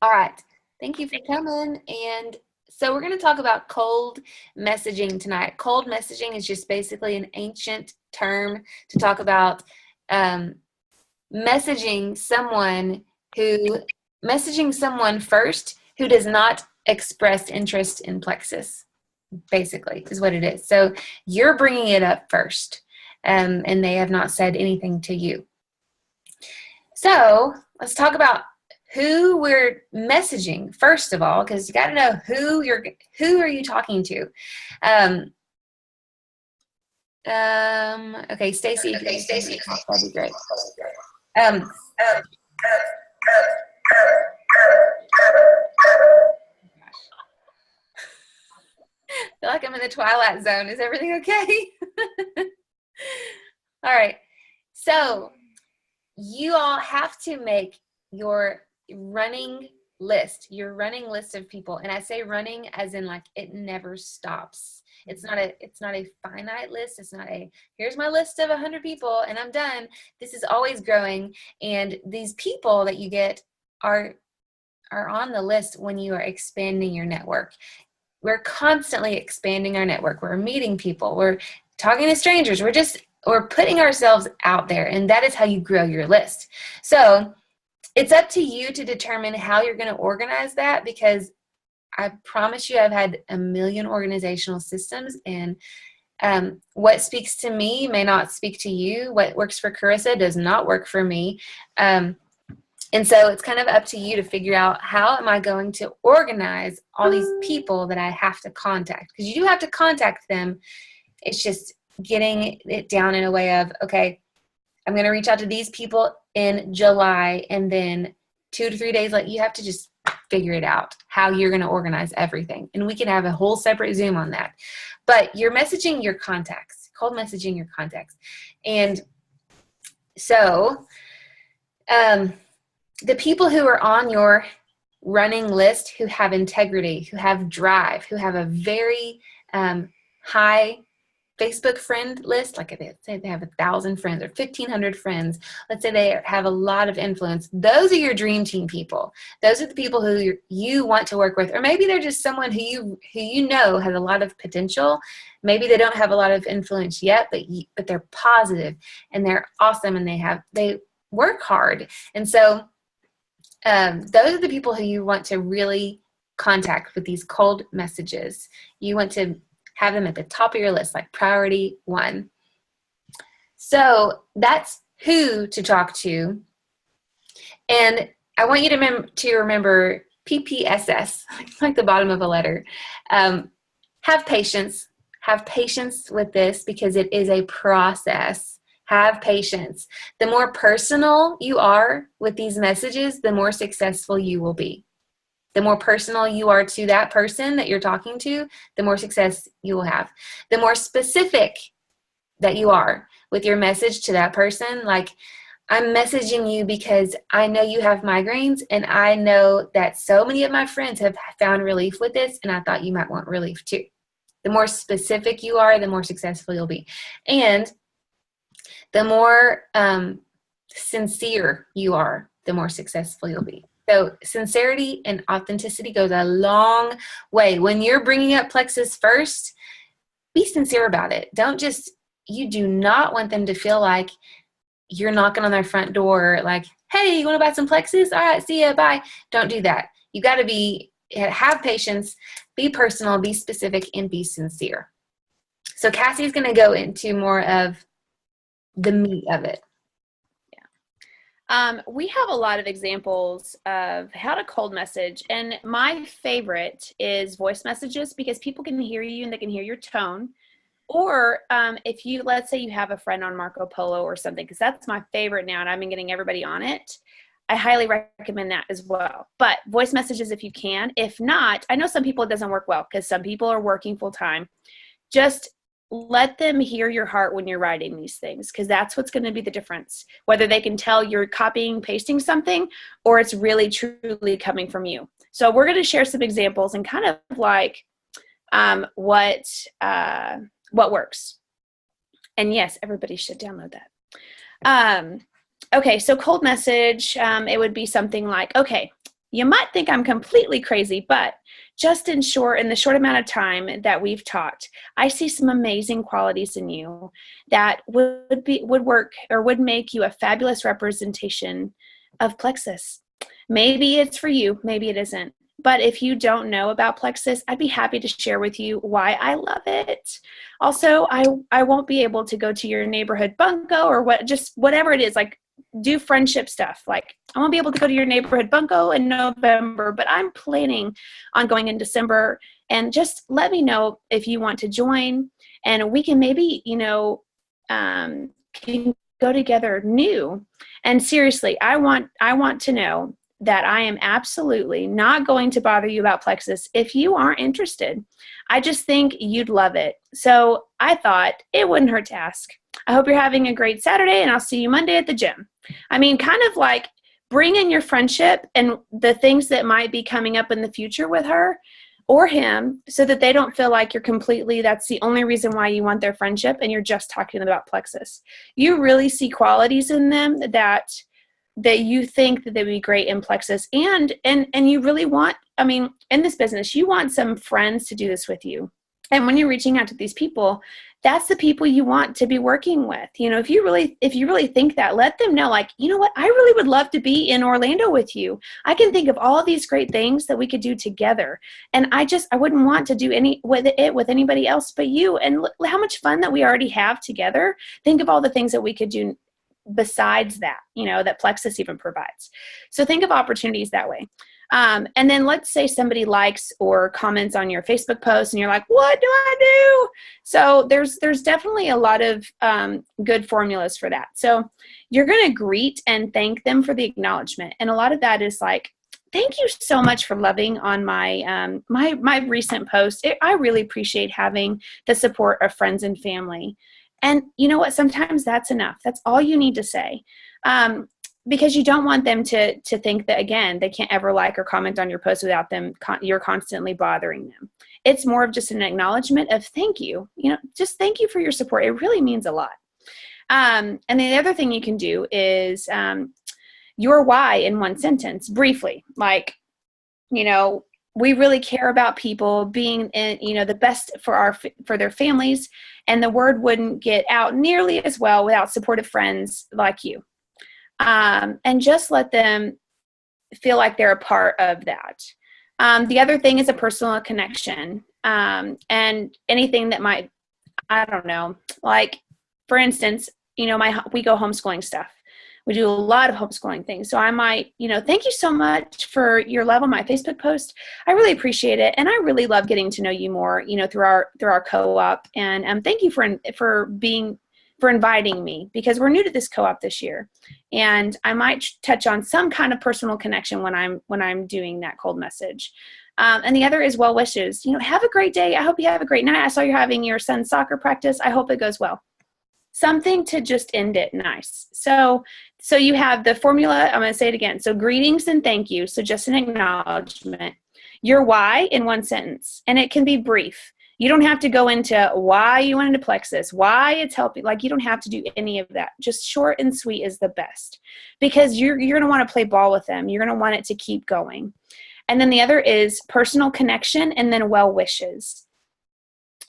All right. Thank you for coming. And so we're going to talk about cold messaging tonight. Cold messaging is just basically an ancient term to talk about um, messaging someone who messaging someone first who does not express interest in Plexus. Basically, is what it is. So you're bringing it up first, and they have not said anything to you. So let's talk about who we're messaging first of all, because you got to know who are you talking to. Okay, Stacy, if you can turn it off, that'd be great. Um, I feel like I'm in the Twilight Zone. Is everything okay? All right. So you all have to make your running list of people. And I say running as in like it never stops. It's not a finite list. It's not a, here's my list of 100 people and I'm done. This is always growing. And these people that you get are on the list when you are expanding your network. We're constantly expanding our network. We're meeting people. We're talking to strangers. We're putting ourselves out there, and that is how you grow your list. So it's up to you to determine how you're going to organize that, because I promise you I've had a million organizational systems, and what speaks to me may not speak to you. What works for Carissa does not work for me. And so it's kind of up to you to figure out, how am I going to organize all these people that I have to contact? Because you do have to contact them. It's just getting it down in a way of, okay, I'm going to reach out to these people in July, and then 2 to 3 days later, you have to just figure it out, how you're going to organize everything. And we can have a whole separate Zoom on that. But you're messaging your contacts, cold messaging your contacts. And so, the people who are on your running list, who have integrity, who have drive, who have a very high Facebook friend list, like if they say they have 1,000 friends or 1,500 friends, let's say they have a lot of influence, those are your dream team people. Those are the people who you want to work with. Or maybe they're just someone who you know has a lot of potential. Maybe they don't have a lot of influence yet, but they're positive and they're awesome and they work hard. And so those are the people who you want to really contact with these cold messages. You want to have them at the top of your list, like priority 1. So that's who to talk to. And I want you to remember PPSS, like the bottom of a letter. Have patience. Have patience with this, because it is a process. Have patience. The more personal you are with these messages, the more successful you will be. The more personal you are to that person that you're talking to, the more success you will have. The more specific that you are with your message to that person, like, I'm messaging you because I know you have migraines, and I know that so many of my friends have found relief with this, and I thought you might want relief too. The more specific you are, the more successful you'll be. And the more sincere you are, the more successful you'll be. So sincerity and authenticity goes a long way. When you're bringing up Plexus first, be sincere about it. You do not want them to feel like you're knocking on their front door like, hey, you want to buy some Plexus? All right, see ya, bye. Don't do that. You got to have patience, be personal, be specific, and be sincere. So Cassie's going to go into more of the meat of it. We have a lot of examples of how to cold message, and my favorite is voice messages, because people can hear you and they can hear your tone. Or if you, let's say you have a friend on Marco Polo or something, because that's my favorite now, and I've been getting everybody on it. I highly recommend that as well. But voice messages if you can. If not, I know some people it doesn't work well because some people are working full time. Just let them hear your heart when you're writing these things, because that's what's going to be the difference. Whether they can tell you're copying, pasting something, or it's really, truly coming from you. So we're going to share some examples and kind of like what works. And yes, everybody should download that. Okay, so cold message, it would be something like, okay, You might think I'm completely crazy, but just in the short amount of time that we've talked, I see some amazing qualities in you that would work or would make you a fabulous representation of Plexus. Maybe it's for you, maybe it isn't. But if you don't know about Plexus, I'd be happy to share with you why I love it. Also, I won't be able to go to your neighborhood bunko or whatever it is, like do friendship stuff. Like I won't be able to go to your neighborhood bunko in November, but I'm planning on going in December. And just let me know if you want to join, and we can maybe, can go together new. And seriously, I want to know that I am absolutely not going to bother you about Plexus if you aren't interested. I just think you'd love it. So I thought it wouldn't hurt to ask. I hope you're having a great Saturday, and I'll see you Monday at the gym. I mean, kind of like bring in your friendship and the things that might be coming up in the future with her or him, so that they don't feel like that's the only reason why you want their friendship and you're just talking about Plexus. You really see qualities in them that you think that they'd be great in Plexus, and you really want, in this business, you want some friends to do this with you. And when you're reaching out to these people, that's the people you want to be working with. If you really think that, let them know, like, you know what, I really would love to be in Orlando with you. I can think of all these great things that we could do together. And I wouldn't want to do with anybody else but you. And how much fun that we already have together. Think of all the things that we could do besides that, that Plexus even provides. So think of opportunities that way. And then let's say somebody likes or comments on your Facebook post and you're like, what do I do? So there's definitely a lot of good formulas for that. So you're going to greet and thank them for the acknowledgement. And a lot of that is like, thank you so much for loving on my my recent post. I really appreciate having the support of friends and family. And you know what? Sometimes that's enough. That's all you need to say. Because you don't want them to think that, again, they can't ever like or comment on your post without them. You're constantly bothering them. It's more of just an acknowledgement of thank you. Just thank you for your support. It really means a lot. And then the other thing you can do is your why in one sentence, briefly. Like, we really care about people being in, the best for their families, and the word wouldn't get out nearly as well without supportive friends like you. And just let them feel like they're a part of that. The other thing is a personal connection, and anything that might, I don't know, like, for instance, we go homeschooling stuff. We do a lot of homeschooling things. So I might, thank you so much for your love on my Facebook post. I really appreciate it. And I really love getting to know you more, through our co-op. And thank you for inviting me, because we're new to this co-op this year. And I might touch on some kind of personal connection when I'm doing that cold message. And the other is well wishes. Have a great day. I hope you have a great night. I saw you're having your son's soccer practice. I hope it goes well. Something to just end it nice. So you have the formula. I'm going to say it again. So greetings and thank you. So just an acknowledgement. Your why in one sentence. And it can be brief. You don't have to go into why you went into Plexus, why it's helping. Like, you don't have to do any of that. Just short and sweet is the best, because you're going to want to play ball with them. You're going to want it to keep going. And then the other is personal connection, and then well wishes.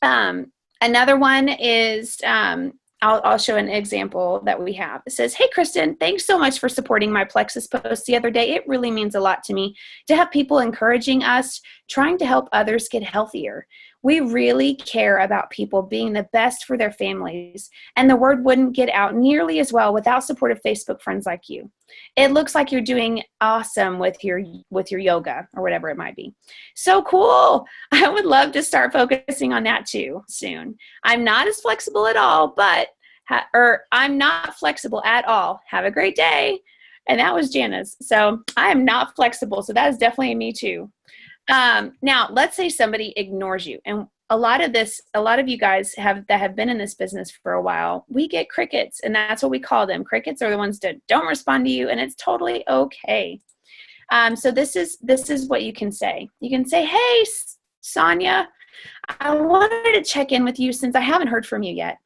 Another one is, I'll show an example that we have. It says, hey, Kristen, thanks so much for supporting my Plexus post the other day. It really means a lot to me to have people encouraging us, trying to help others get healthier. We really care about people being the best for their families, and the word wouldn't get out nearly as well without supportive Facebook friends like you. It looks like you're doing awesome with your yoga or whatever it might be. So cool. I would love to start focusing on that too soon. I'm not as flexible at all, I'm not flexible at all. Have a great day. And that was Jana's. So I am not flexible. So that is definitely me too. Now, let's say somebody ignores you. And a lot of you guys that have been in this business for a while, we get crickets, and that's what we call them. Crickets are the ones that don't respond to you, and it's totally okay. So this is what you can say. You can say, hey, Sonia, I wanted to check in with you since I haven't heard from you yet.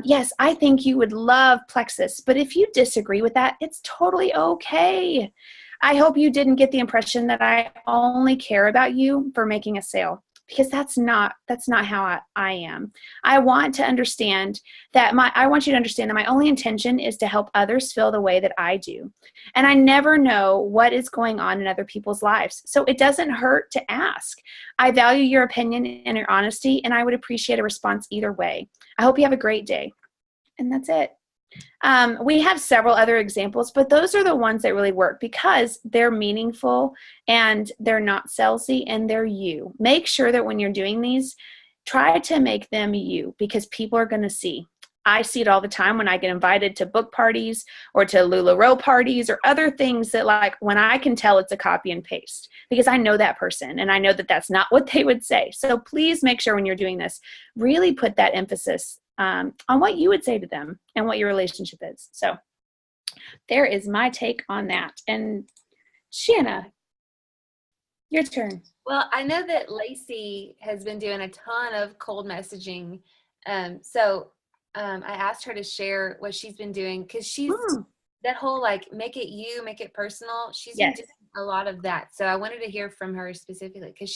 Yes, I think you would love Plexus, but if you disagree with that, it's totally okay. I hope you didn't get the impression that I only care about you for making a sale, because that's not how I am. I want you to understand that my only intention is to help others feel the way that I do. And I never know what is going on in other people's lives. So it doesn't hurt to ask. I value your opinion and your honesty, and I would appreciate a response either way. I hope you have a great day. And that's it. We have several other examples, but those are the ones that really work because they're meaningful and they're not salesy and they're you. Make sure that when you're doing these, try to make them you, because people are going to see. I see it all the time when I get invited to book parties or to LuLaRoe parties or other things that, like, when I can tell it's a copy and paste, because I know that person and I know that that's not what they would say. So please make sure when you're doing this, really put that emphasis on what you would say to them and what your relationship is. So there is my take on that. And Shanna, your turn. Well, I know that Lacey has been doing a ton of cold messaging. I asked her to share what she's been doing, because she's that whole, like, make it you, make it personal. She's been doing a lot of that. So I wanted to hear from her specifically, because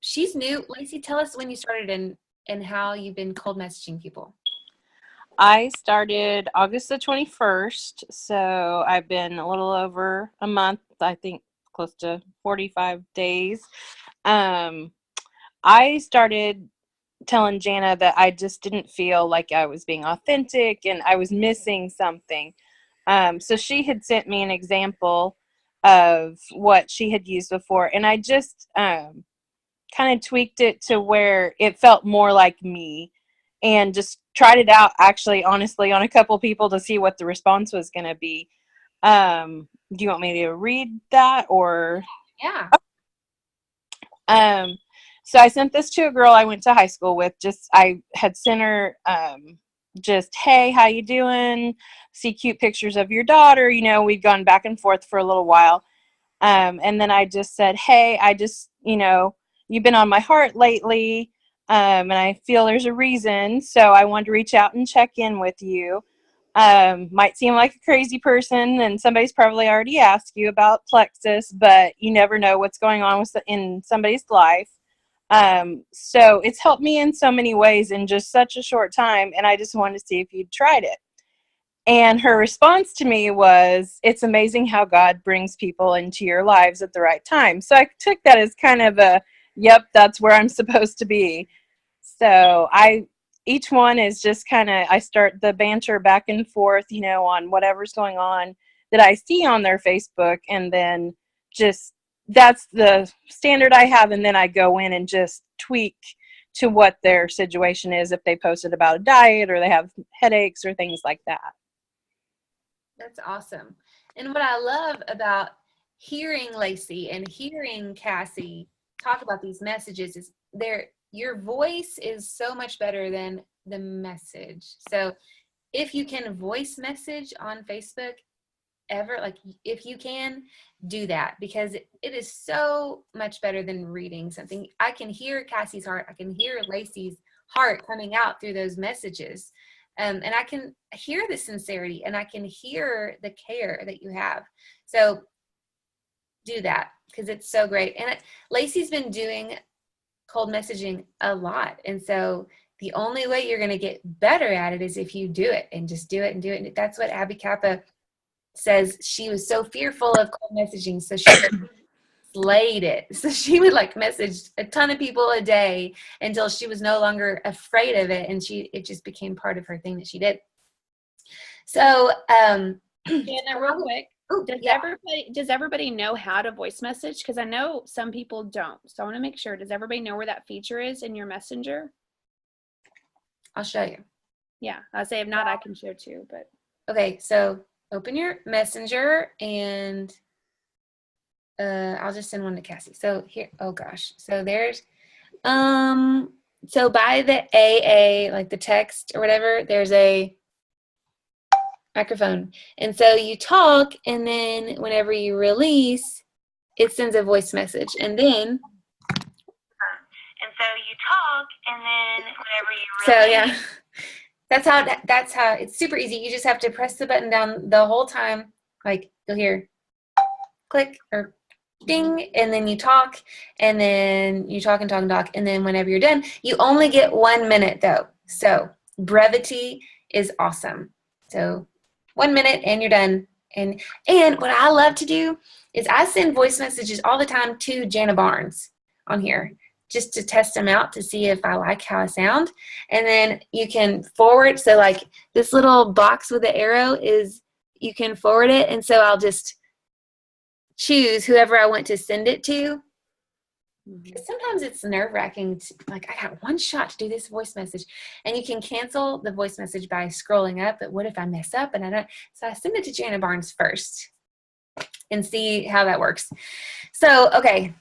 she's new. Lacey, tell us when you started and how you've been cold messaging people. I started August the 21st, so I've been a little over a month, I think close to 45 days. I started telling Jana that I just didn't feel like I was being authentic and I was missing something. So she had sent me an example of what she had used before, and I just kind of tweaked it to where it felt more like me, and just tried it out, actually, honestly, on a couple people to see what the response was going to be. Do you want me to read that, or? Yeah. So I sent this to a girl I went to high school with. I had sent her just, hey, how you doing? See cute pictures of your daughter. You know, we'd gone back and forth for a little while. And then I just said, hey, you've been on my heart lately. And I feel there's a reason. So I wanted to reach out and check in with you. Might seem like a crazy person, and somebody's probably already asked you about Plexus, but you never know what's going on in somebody's life. So it's helped me in so many ways in just such a short time, and I just wanted to see if you'd tried it. And her response to me was, it's amazing how God brings people into your lives at the right time. So I took that as kind of yep, that's where I'm supposed to be. So each one is just kind of, I start the banter back and forth, on whatever's going on that I see on their Facebook, and then just, that's the standard I have, and then I go in and just tweak to what their situation is, if they posted about a diet or they have headaches or things like that. That's awesome. And what I love about hearing Lacey and hearing Cassie talk about these messages is your voice is so much better than the message. So if you can voice message on Facebook if you can, do that, because it is so much better than reading something. I can hear Cassie's heart. I can hear Lacey's heart coming out through those messages. And I can hear the sincerity, and I can hear the care that you have. So do that, because it's so great. And Lacey's been doing cold messaging a lot. And so the only way you're going to get better at it is if you do it, and just do it and do it. And that's what Abby Kappa says. She was so fearful of cold messaging, so she slayed it. So she would message a ton of people a day until she was no longer afraid of it, and it just became part of her thing that she did. So Anna, real quick, does everybody know how to voice message? Because I know some people don't, so I want to make sure. Does everybody know where that feature is in your messenger? I'll show you. Yeah, I'll say if not, I can share too. But okay, so open your messenger, and I'll just send one to Cassie. So here, oh gosh. So there's, so by the AA, like the text or whatever, there's a microphone. And so you talk, and then whenever you release, it sends a voice message. And then, so yeah, that's how it's super easy. You just have to press the button down the whole time. Like you'll hear click, or ding, and then you talk, and then you talk and talk and talk, and then whenever you're done, you only get 1 minute though. So brevity is awesome. So 1 minute and you're done. And what I love to do is I send voice messages all the time to Jana Barnes on here, just to test them out to see if I like how I sound. And then you can forward. So like this little box with the arrow is, you can forward it. And so I'll just choose whoever I want to send it to. Sometimes it's nerve-wracking. Like, I got one shot to do this voice message, and you can cancel the voice message by scrolling up. But what if I mess up and I don't? So I send it to Jana Barnes first and see how that works. So, okay.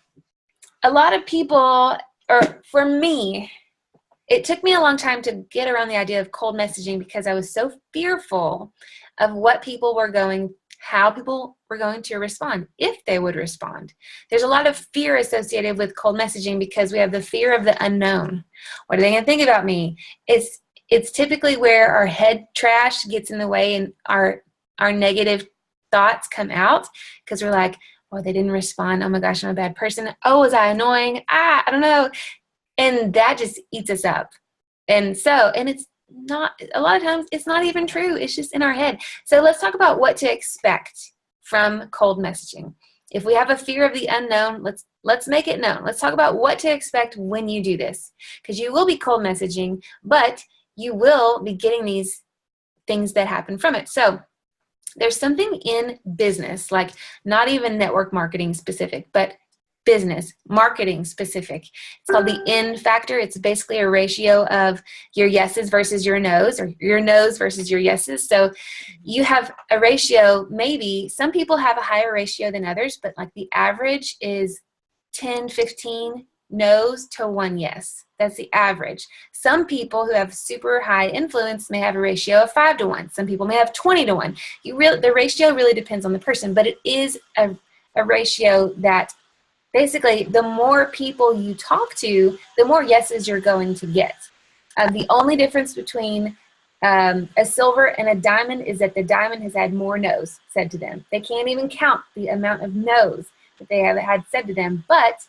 A lot of people, or for me, it took me a long time to get around the idea of cold messaging because I was so fearful of how people were going to respond, if they would respond. There's a lot of fear associated with cold messaging because we have the fear of the unknown. What are they going to think about me? It's typically where our head trash gets in the way and our negative thoughts come out because we're like, oh, they didn't respond. Oh my gosh, I'm a bad person. Oh, was I annoying? I don't know. And that just eats us up. And it's not, a lot of times it's not even true. It's just in our head. So let's talk about what to expect from cold messaging. If we have a fear of the unknown, let's make it known. Let's talk about what to expect when you do this, because you will be cold messaging, but you will be getting these things that happen from it. So there's something in business, like not even network marketing specific, but business marketing specific. It's called the N factor. It's basically a ratio of your yeses versus your nos, or your nos versus your yeses. So you have a ratio, maybe some people have a higher ratio than others, but like the average is 10, 15 no's to 1 yes. That's the average. Some people who have super high influence may have a ratio of 5 to 1. Some people may have 20 to 1. The ratio really depends on the person, but it is a ratio that basically, the more people you talk to, the more yeses you're going to get. The only difference between a silver and a diamond is that the diamond has had more no's said to them. They can't even count the amount of no's that they have had said to them, but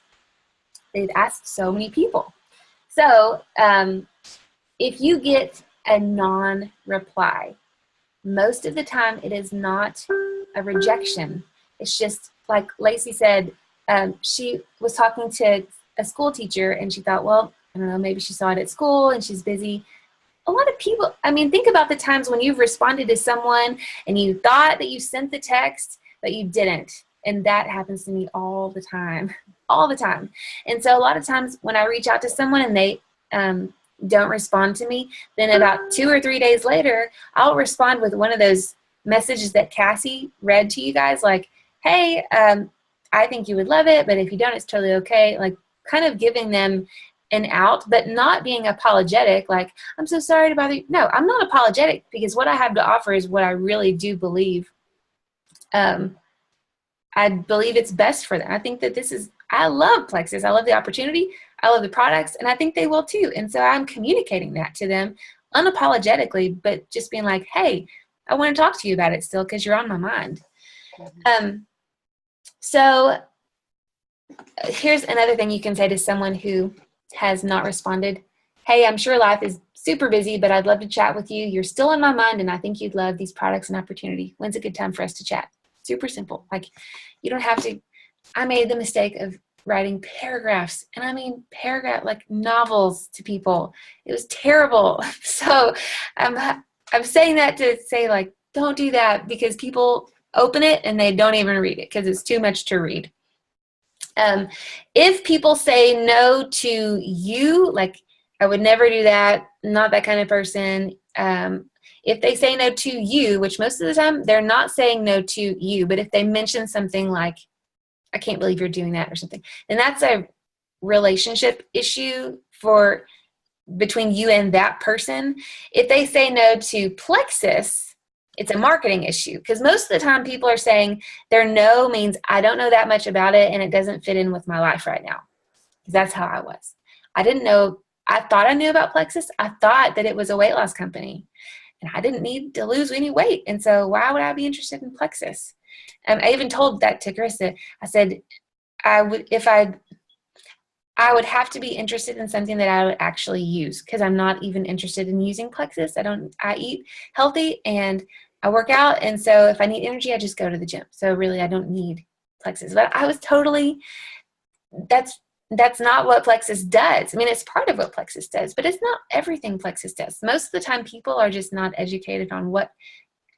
they've asked so many people. So if you get a non-reply, most of the time it is not a rejection. It's just like Lacey said, she was talking to a school teacher and she thought, well, I don't know, maybe she saw it at school and she's busy. A lot of people, I mean, think about the times when you've responded to someone and you thought that you sent the text, but you didn't. And that happens to me all the time, all the time. And so a lot of times when I reach out to someone and they don't respond to me, then about 2 or 3 days later, I'll respond with one of those messages that Cassie read to you guys, like, hey, I think you would love it, but if you don't, it's totally okay. Like kind of giving them an out, but not being apologetic. Like, I'm so sorry to bother you. No, I'm not apologetic because what I have to offer is what I really do believe. I believe it's best for them. I think that I love Plexus. I love the opportunity. I love the products, and I think they will too. And so I'm communicating that to them unapologetically, but just being like, hey, I want to talk to you about it still because you're on my mind. So here's another thing you can say to someone who has not responded. Hey, I'm sure life is super busy, but I'd love to chat with you. You're still in my mind, and I think you'd love these products and opportunity. When's a good time for us to chat? Super simple. Like, you don't have to. I made the mistake of writing paragraphs, and I mean like novels to people. It was terrible. So I'm saying that to say, like, don't do that, because people open it and they don't even read it because it's too much to read. If people say no to you, like, I would never do that, not that kind of person. If they say no to you, which most of the time they're not saying no to you, but if they mention something like, I can't believe you're doing that or something, then that's a relationship issue between you and that person. If they say no to Plexus, it's a marketing issue, because most of the time people are saying their no means I don't know that much about it and it doesn't fit in with my life right now. Because that's how I was. I didn't know. I thought I knew about Plexus. I thought that it was a weight loss company, and I didn't need to lose any weight. And so why would I be interested in Plexus? I even told that to Carissa. I said, I would have to be interested in something that I would actually use, because I'm not even interested in using Plexus. I eat healthy and I work out. And so if I need energy, I just go to the gym. So really, I don't need Plexus. But I was totally, that's not what Plexus does. I mean, it's part of what Plexus does, but it's not everything Plexus does. Most of the time, people are just not educated on what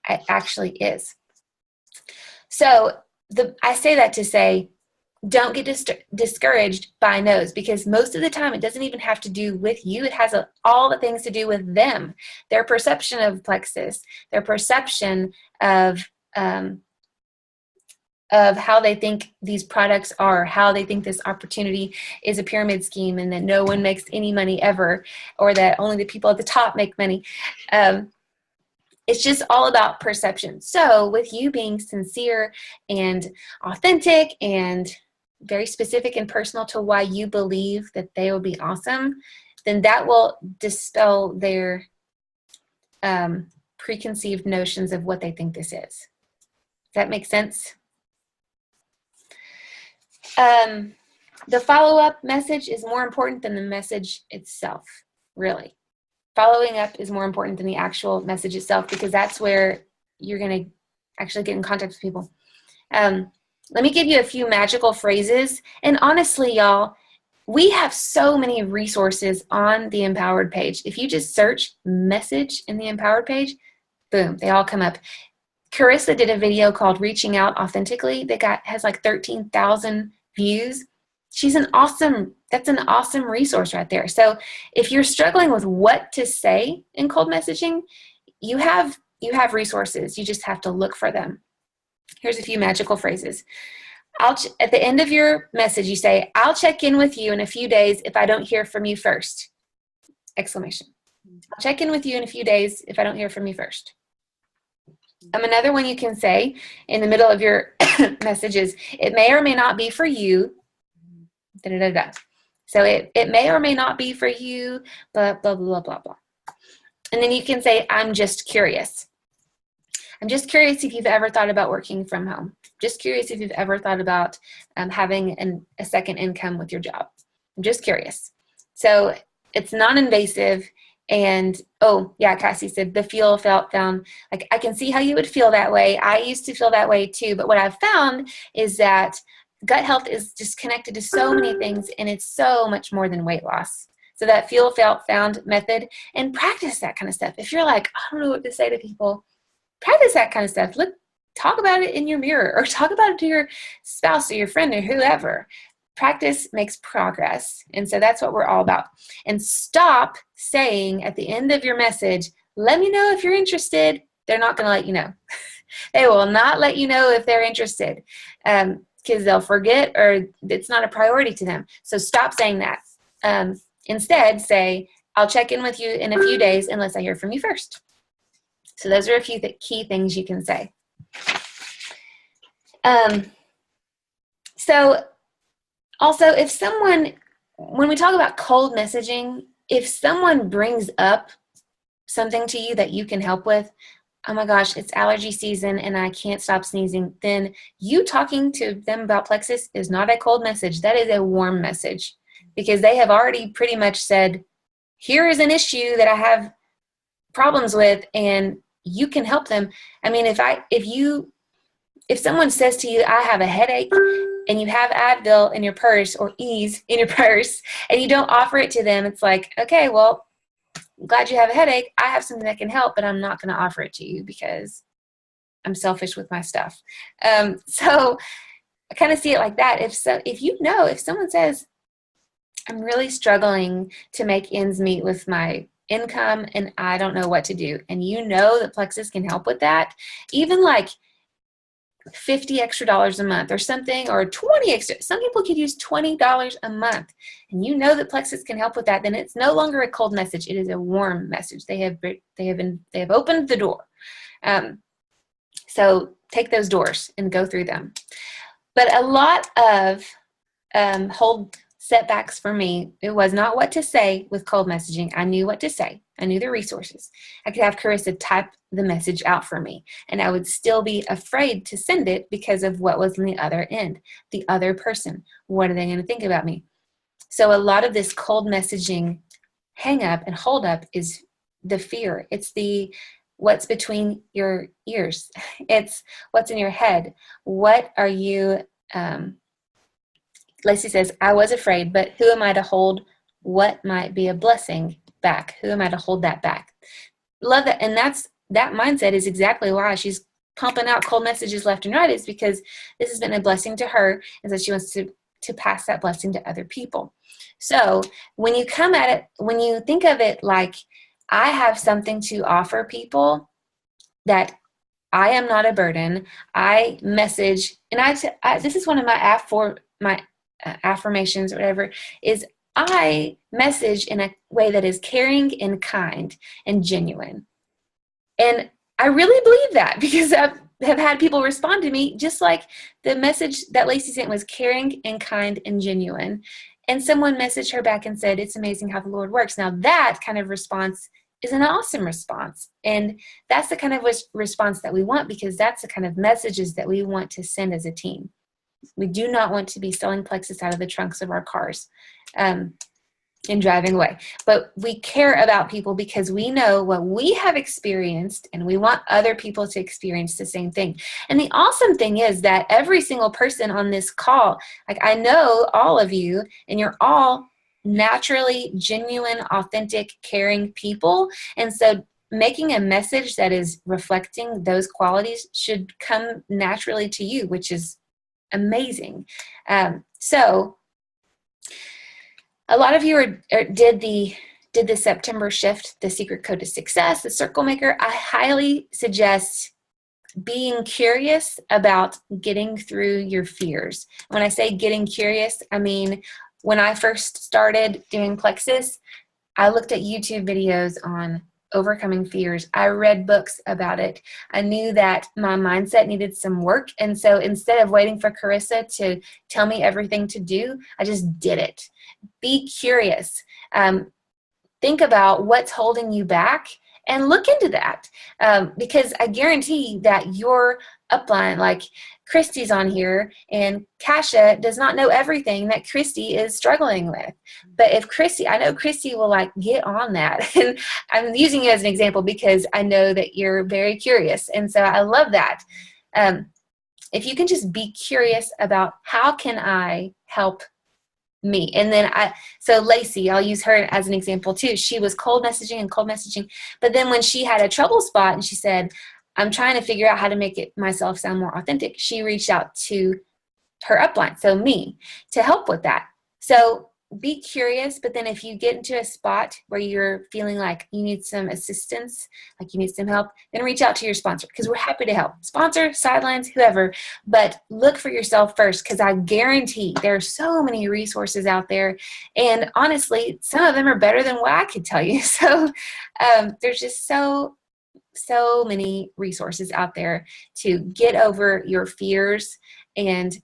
it actually is. So I say that to say, don't get discouraged by no's, because most of the time it doesn't even have to do with you. It has all the things to do with them, their perception of Plexus, their perception of how they think these products are, how they think this opportunity is a pyramid scheme and that no one makes any money ever, or that only the people at the top make money. It's just all about perception. So with you being sincere and authentic and very specific and personal to why you believe that they will be awesome, then that will dispel their preconceived notions of what they think this is. Does that make sense? The follow-up message is more important than the message itself, really. Following up is more important than the actual message itself, because that's where you're going to actually get in contact with people. Let me give you a few magical phrases. And honestly, y'all, we have so many resources on the Empowered page. If you just search message in the Empowered page, boom, they all come up. Carissa did a video called Reaching Out Authentically that has like 13,000 views. That's an awesome resource right there. So if you're struggling with what to say in cold messaging, you have resources. You just have to look for them. Here's a few magical phrases. At the end of your message, you say, I'll check in with you in a few days if I don't hear from you first. Exclamation. I'll check in with you in a few days if I don't hear from you first. Another one you can say in the middle of your message is, it may or may not be for you. Da, da, da, da. So it may or may not be for you, blah, blah, blah, blah, blah. And then you can say, I'm just curious. I'm just curious if you've ever thought about working from home. Just curious if you've ever thought about having a second income with your job. I'm just curious. So it's non-invasive. And, oh, yeah, Cassie said the found. Like, I can see how you would feel that way. I used to feel that way too. But what I've found is that gut health is just connected to so many things, and it's so much more than weight loss. So that feel, felt, found method, and practice that kind of stuff. If you're like, I don't know what to say to people, practice that kind of stuff. Talk about it in your mirror, or talk about it to your spouse or your friend or whoever. Practice makes progress. And so that's what we're all about. And stop saying at the end of your message, let me know if you're interested. They're not going to let you know. They will not let you know if they're interested because they'll forget, or it's not a priority to them. So stop saying that. Instead, say, I'll check in with you in a few days unless I hear from you first. So those are a few key things you can say. So also, when we talk about cold messaging, if someone brings up something to you that you can help with, oh my gosh, it's allergy season and I can't stop sneezing, then you talking to them about Plexus is not a cold message. That is a warm message, because they have already pretty much said, here is an issue that I have problems with and you can help them. I mean, if someone says to you, I have a headache, and you have Advil in your purse or Ease in your purse, and you don't offer it to them, it's like, okay, well, I'm glad you have a headache. I have something that can help, but I'm not going to offer it to you because I'm selfish with my stuff. So I kind of see it like that. If someone says, I'm really struggling to make ends meet with my income and I don't know what to do, and you know that Plexus can help with that, even like $50 extra a month or something, or 20 extra. Some people could use $20 a month, and you know that Plexus can help with that. Then it's no longer a cold message; it is a warm message. They have opened the door. So take those doors and go through them. But a lot of setbacks for me, it was not what to say with cold messaging. I knew what to say. I knew the resources. I could have Carissa type the message out for me, and I would still be afraid to send it because of what was on the other end, the other person. What are they going to think about me? So a lot of this cold messaging hang up and hold up is the fear. It's the what's between your ears. It's what's in your head. What are you, Lacey says, I was afraid, but who am I to hold what might be a blessing back? Who am I to hold that back? Love that. And that mindset is exactly why she's pumping out cold messages left and right, is because this has been a blessing to her. And so she wants to pass that blessing to other people. So when you come at it, when you think of it like, I have something to offer people, that I am not a burden. I message, and this is one of my affirmations or whatever, is I message in a way that is caring and kind and genuine. And I really believe that, because I have had people respond to me just like the message that Lacey sent was caring and kind and genuine. And someone messaged her back and said, it's amazing how the Lord works. Now that kind of response is an awesome response. And that's the kind of response that we want, because that's the kind of messages that we want to send as a team. We do not want to be selling Plexus out of the trunks of our cars and driving away. But we care about people because we know what we have experienced, and we want other people to experience the same thing. And the awesome thing is that every single person on this call, like, I know all of you, and you're all naturally genuine, authentic, caring people. And so making a message that is reflecting those qualities should come naturally to you, which is amazing. So a lot of you did the September shift, the secret code to success, the circle maker. I highly suggest being curious about getting through your fears. When I say getting curious, I mean, when I first started doing Plexus, I looked at YouTube videos on overcoming fears. I read books about it. I knew that my mindset needed some work. And so instead of waiting for Carissa to tell me everything to do, I just did it. Be curious. Think about what's holding you back and look into that. Because I guarantee that your upline, like Christy's on here, and Kasha does not know everything that Christy is struggling with. But if Christy, I know Christy will like get on that. And I'm using you as an example because I know that you're very curious. And so I love that. If you can just be curious about how can I help me. And then so Lacey, I'll use her as an example too. She was cold messaging. But then when she had a trouble spot and she said, I'm trying to figure out how to make it myself sound more authentic, she reached out to her upline, so me, to help with that. So be curious, but then if you get into a spot where you're feeling like you need some assistance, like you need some help, then reach out to your sponsor, because we're happy to help. Sponsor, sidelines, whoever, but look for yourself first, because I guarantee there are so many resources out there, and honestly, some of them are better than what I could tell you. So there's just so many resources out there to get over your fears and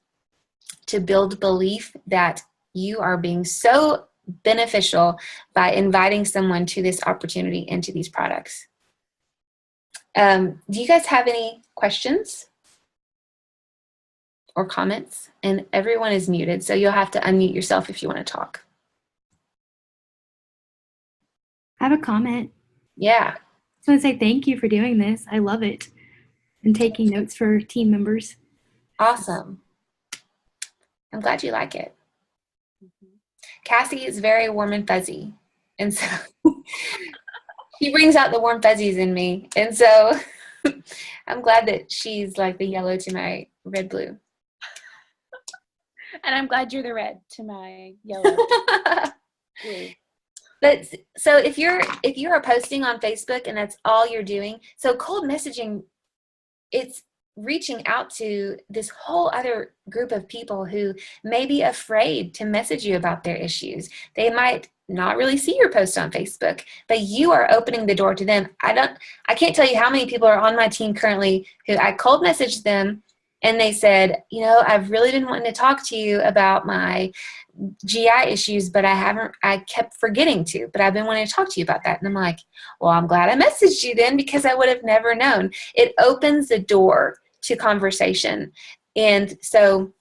to build belief that you are being so beneficial by inviting someone to this opportunity and to these products. Do you guys have any questions or comments? And everyone is muted, so you'll have to unmute yourself if you want to talk. I have a comment. Yeah. I just want to say thank you for doing this. I love it. And taking notes for team members. Awesome. I'm glad you like it. Cassie is very warm and fuzzy. And so she brings out the warm fuzzies in me. And so I'm glad that she's like the yellow to my red blue. And I'm glad you're the red to my yellow. But so if you're posting on Facebook and that's all you're doing, so cold messaging, it's reaching out to this whole other group of people who may be afraid to message you about their issues. They might not really see your post on Facebook, but you are opening the door to them. I can't tell you how many people are on my team currently who I cold messaged them and they said, I've really been wanting to talk to you about my GI issues, but I kept forgetting to, but I've been wanting to talk to you about that. And I'm like, well, I'm glad I messaged you then, because I would have never known. It opens the door to conversation. And so,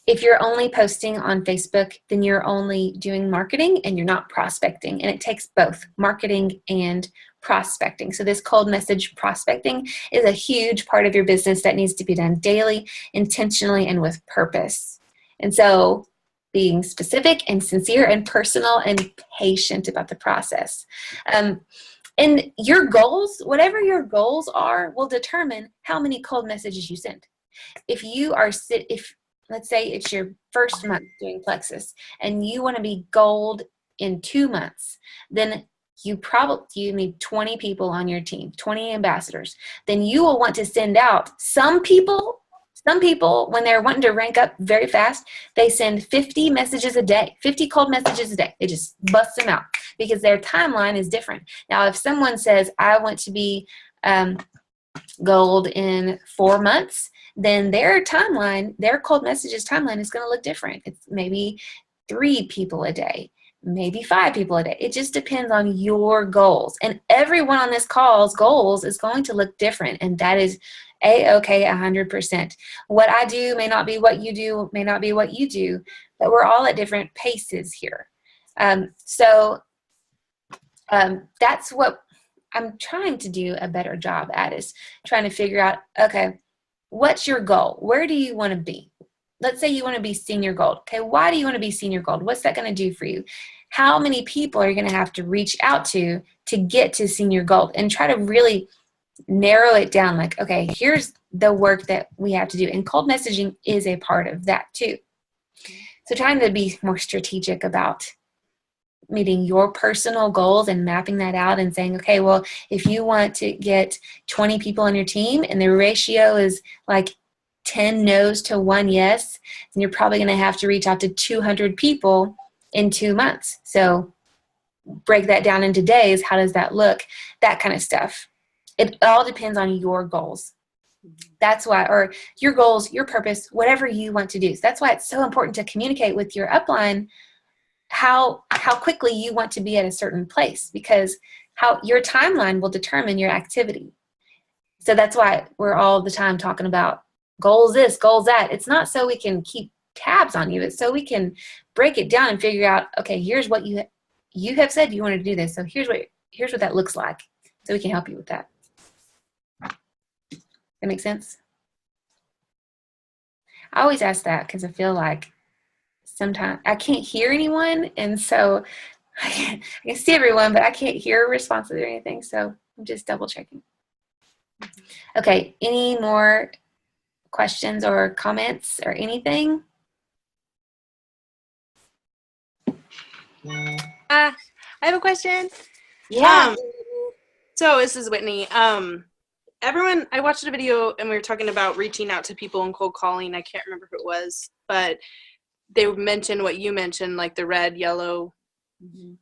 if you're only posting on Facebook, then you're only doing marketing and you're not prospecting. And it takes both marketing and prospecting. So this cold message prospecting is a huge part of your business that needs to be done daily, intentionally, and with purpose. And so being specific and sincere and personal and patient about the process. And your goals, whatever your goals are, will determine how many cold messages you send. If let's say it's your first month doing Plexus and you want to be gold in 2 months, then you need 20 people on your team, 20 ambassadors. Then you will want to send out some people, when they're wanting to rank up very fast, they send 50 messages a day, 50 cold messages a day. They just bust them out because their timeline is different. Now, if someone says, I want to be gold in 4 months, then their cold messages timeline is going to look different. It's maybe 3 people a day, maybe 5 people a day. It just depends on your goals. And everyone on this call's goals is going to look different. And that is A-okay 100%. What I do may not be what you do, may not be what you do, but we're all at different paces here. That's what I'm trying to do a better job at, is trying to figure out, okay, what's your goal? Where do you want to be? Let's say you want to be senior gold. Okay, why do you want to be senior gold? What's that going to do for you? How many people are you going to have to reach out to get to senior gold? And try to really narrow it down, like, okay, here's the work that we have to do. And cold messaging is a part of that too. So trying to be more strategic about meeting your personal goals and mapping that out and saying, okay, well, if you want to get 20 people on your team and the ratio is like 10 no's to 1 yes, then you're probably going to have to reach out to 200 people in 2 months. So break that down into days. How does that look? That kind of stuff. It all depends on your goals. That's why, or your goals, your purpose, whatever you want to do. So that's why it's so important to communicate with your upline how quickly you want to be at a certain place, because how your timeline will determine your activity. So that's why we're all the time talking about goals this, goals that. It's not so we can keep tabs on you. It's so we can break it down and figure out, okay, here's what you have said you wanted to do this. So here's what that looks like. So we can help you with that. That make sense? I always ask that because I feel like sometimes I can't hear anyone, and so I can see everyone, but I can't hear responses or anything, so I'm just double checking. Okay, any more questions or comments or anything? I have a question. Yeah. So this is Whitney. Everyone, I watched a video and we were talking about reaching out to people and cold calling. I can't remember who it was, but they mentioned what you mentioned, like the red, yellow,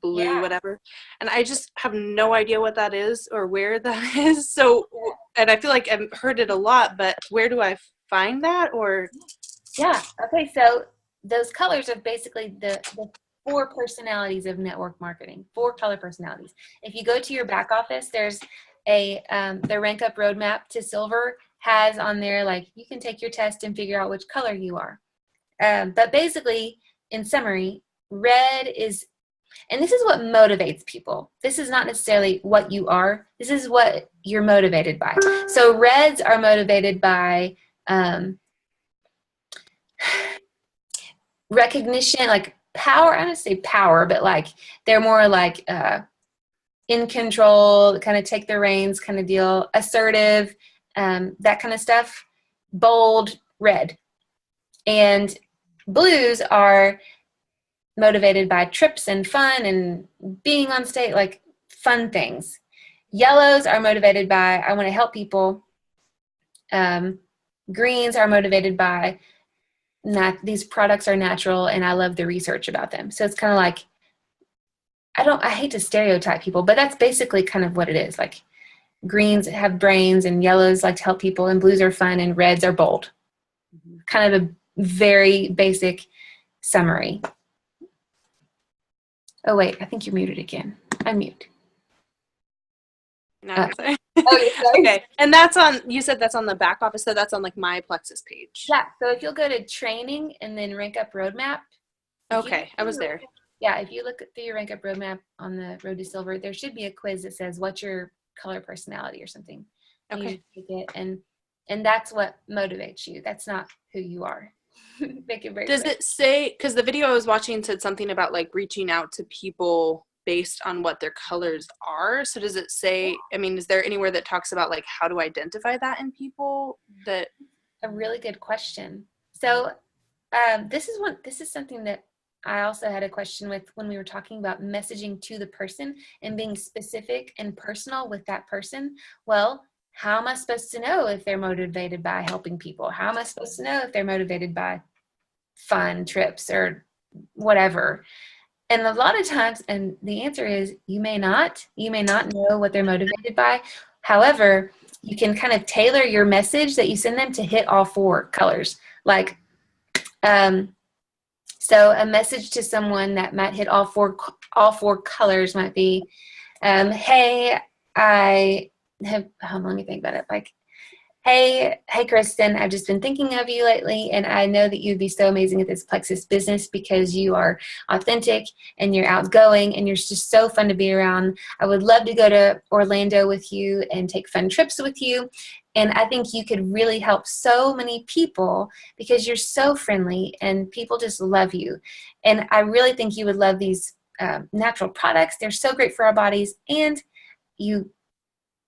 blue, whatever. And I just have no idea what that is or where that is. So, and I feel like I've heard it a lot, but where do I find that? Or Yeah. Okay. So those colors are basically the 4 personalities of network marketing. 4 color personalities. If you go to your back office, there's the Rank Up Roadmap to Silver has on there, like, you can take your test and figure out which color you are. But basically, in summary, red is, and this is what motivates people. This is not necessarily what you are. This is what you're motivated by. So reds are motivated by recognition, like power. I don't say power, but like they're more like in control, kind of take the reins kind of deal, assertive, that kind of stuff. Bold, red. And blues are motivated by trips and fun and being on stage, like fun things. Yellows are motivated by, I want to help people. Greens are motivated by, these products are natural and I love the research about them. So it's kind of like, I hate to stereotype people, but that's basically kind of what it is. Like, greens have brains, and yellows like to help people, and blues are fun, and reds are bold. Kind of a very basic summary. Oh, wait, I think you're muted again. Unmute. No, you're sorry. Oh, you're sorry. Okay. And that's on, you said that's on the back office, so that's on like my Plexus page. Yeah, so if you'll go to training and then Rank Up Roadmap. Okay, I was there. Yeah, if you look through your Rank Up Roadmap on the Road to Silver, there should be a quiz that says, what's your color personality or something. Okay. You take it, and that's what motivates you. That's not who you are. Make it very Does clear. it say, because the video I was watching said something about like reaching out to people based on what their colors are. So does it say, I mean, is there anywhere that talks about like how to identify that in people? That A really good question. So this is something that I also had a question with when we were talking about messaging to the person and being specific and personal with that person. Well, how am I supposed to know if they're motivated by helping people? How am I supposed to know if they're motivated by fun trips or whatever? And a lot of times, and the answer is you may not know what they're motivated by. However, you can kind of tailor your message that you send them to hit all four colors. Like, so a message to someone that might hit all four colors might be, hey, I have, hold on, let me think about it. Like, hey, Kristen, I've just been thinking of you lately, and I know that you'd be so amazing at this Plexus business because you are authentic and you're outgoing and you're just so fun to be around. I would love to go to Orlando with you and take fun trips with you. And I think you could really help so many people because you're so friendly and people just love you. And I really think you would love these natural products. They're so great for our bodies. And you,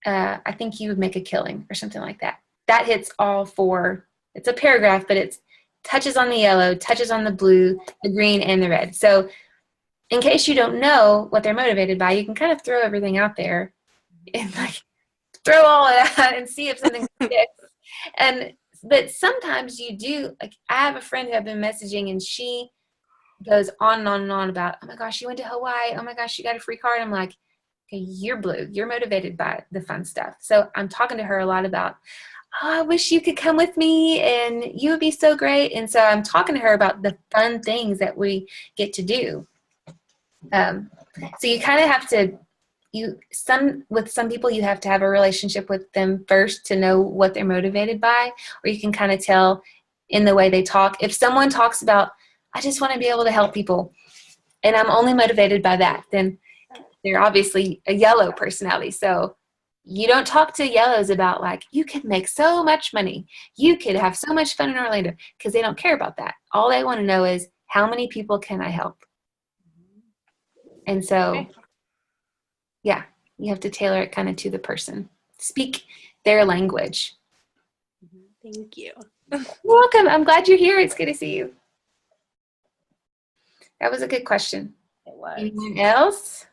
I think you would make a killing or something like that. That hits all four. It's a paragraph, but it touches on the yellow, touches on the blue, the green, and the red. So in case you don't know what they're motivated by, you can kind of throw everything out there and like throw all of that and see if something sticks. But sometimes you do, like I have a friend who I've been messaging and she goes on and on and on about, oh my gosh, you went to Hawaii. Oh my gosh, you got a free card. I'm like, okay, you're blue. You're motivated by the fun stuff. So I'm talking to her a lot about, oh, I wish you could come with me and you would be so great. And so I'm talking to her about the fun things that we get to do. So you kind of have to, with some people, you have to have a relationship with them first to know what they're motivated by, or you can kind of tell in the way they talk. If someone talks about, I just want to be able to help people and I'm only motivated by that, then they're obviously a yellow personality. So you don't talk to yellows about like, you could make so much money. You could have so much fun in Orlando, because they don't care about that. All they want to know is how many people can I help? And so, yeah, you have to tailor it kind of to the person. Speak their language. Thank you. You're welcome. I'm glad you're here. It's good to see you. That was a good question. It was. Anyone else?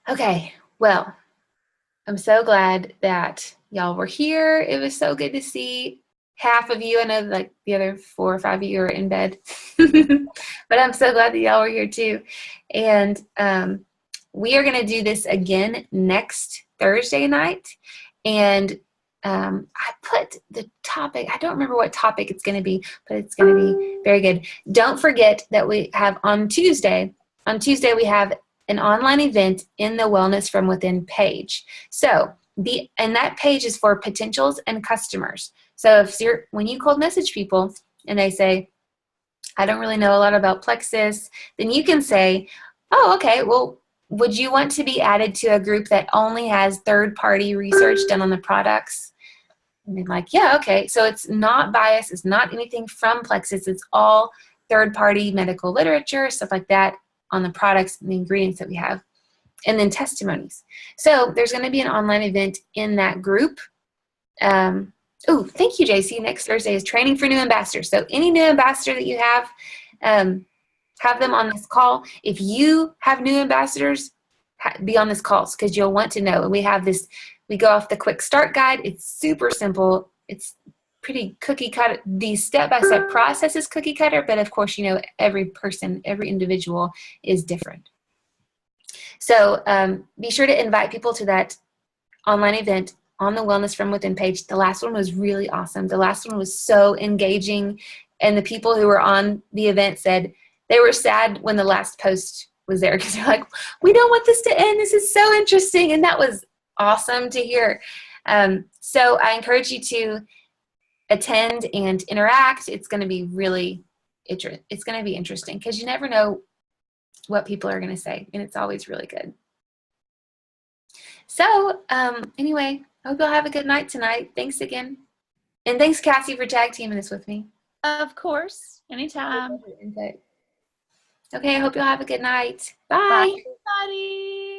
Okay, well, I'm so glad that y'all were here. It was so good to see half of you. I know like the other 4 or 5 of you are in bed, but I'm so glad that y'all were here too. And we are going to do this again next Thursday night. And I put the topic, I don't remember what topic it's going to be, but it's going to be very good. Don't forget that we have on Tuesday we have an online event in the Wellness from Within page. So and that page is for potentials and customers. So when you cold message people and they say, I don't really know a lot about Plexus, then you can say, oh, okay, well, would you want to be added to a group that only has third-party research done on the products? And they're like, yeah, okay. So it's not biased. It's not anything from Plexus. It's all third-party medical literature, stuff like that, on the products and the ingredients that we have, and then testimonies. So there's going to be an online event in that group. Oh, thank you, JC. Next Thursday is training for new ambassadors. So any new ambassador that you have them on this call. If you have new ambassadors, be on this call because you'll want to know. And we have this We go off the quick start guide. It's super simple. It's pretty cookie cutter. The step-by-step process is cookie cutter, but of course, every person, every individual is different. So be sure to invite people to that online event on the Wellness from Within page. The last one was really awesome. The last one was so engaging, and the people who were on the event said they were sad when the last post was there because they're like, we don't want this to end. This is so interesting, and that was awesome to hear. So I encourage you to attend and interact. It's going to be it's going to be interesting because you never know what people are going to say, and it's always really good. So anyway, I hope you'll have a good night tonight. Thanks again. And thanks, Cassie, for tag teaming this with me. Of course. Anytime. Okay, I hope you'll have a good night. Bye, everybody.